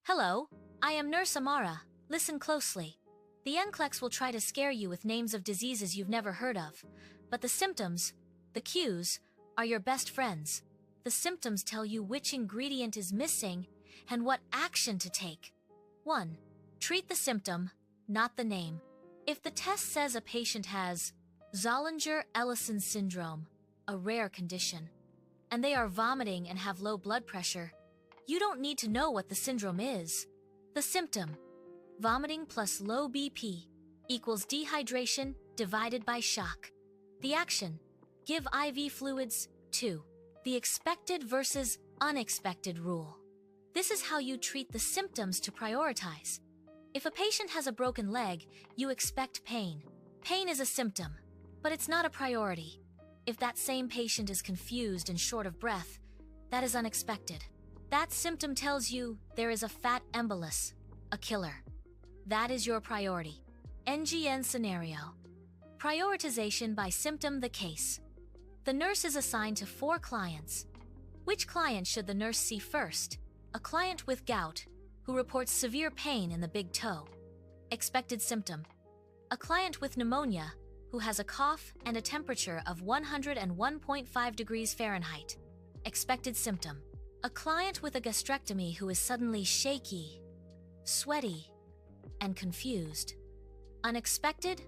Hello, I am Nurse Amara. Listen closely. The NCLEX will try to scare you with names of diseases you've never heard of, but the symptoms, the cues, are your best friends. The symptoms tell you which ingredient is missing and what action to take. 1. Treat the symptom, not the name. If the test says a patient has Zollinger-Ellison syndrome, a rare condition, and they are vomiting and have low blood pressure, you don't need to know what the syndrome is. The symptom, vomiting plus low BP, equals dehydration divided by shock. The action, give IV fluids. 2. The expected versus unexpected rule. This is how you treat the symptoms to prioritize. If a patient has a broken leg, you expect pain. Pain is a symptom, but it's not a priority. If that same patient is confused and short of breath, that is unexpected. That symptom tells you there is a fat embolus, a killer. That is your priority. NGN scenario. Prioritization by symptom. The case. The nurse is assigned to 4 clients. Which client should the nurse see first? A client with gout, who reports severe pain in the big toe. Expected symptom. A client with pneumonia, who has a cough and a temperature of 101.5 degrees Fahrenheit. Expected symptom. A client with a gastrectomy who is suddenly shaky, sweaty, and confused. Unexpected,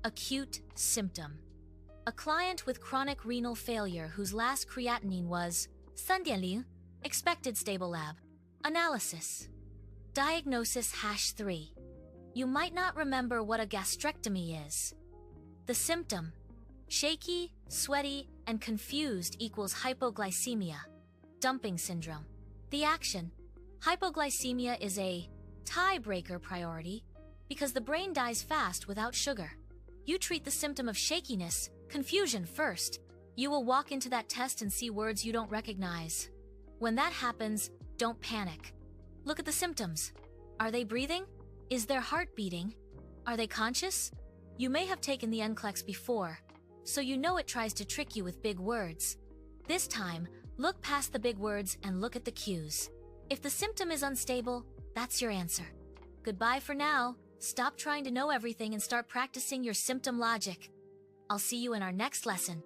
acute symptom. A client with chronic renal failure whose last creatinine was 3.0. Expected stable lab. Analysis. Diagnosis #3. You might not remember what a gastrectomy is. The symptom, shaky, sweaty, and confused equals hypoglycemia, dumping syndrome. The action, hypoglycemia is a tiebreaker priority because the brain dies fast without sugar. You treat the symptom of shakiness, confusion first. You will walk into that test and see words you don't recognize. When that happens, don't panic. Look at the symptoms. Are they breathing? Is their heart beating? Are they conscious? You may have taken the NCLEX before, so you know it tries to trick you with big words. This time, look past the big words and look at the cues. If the symptom is unstable, that's your answer. Goodbye for now. Stop trying to know everything and start practicing your symptom logic. I'll see you in our next lesson.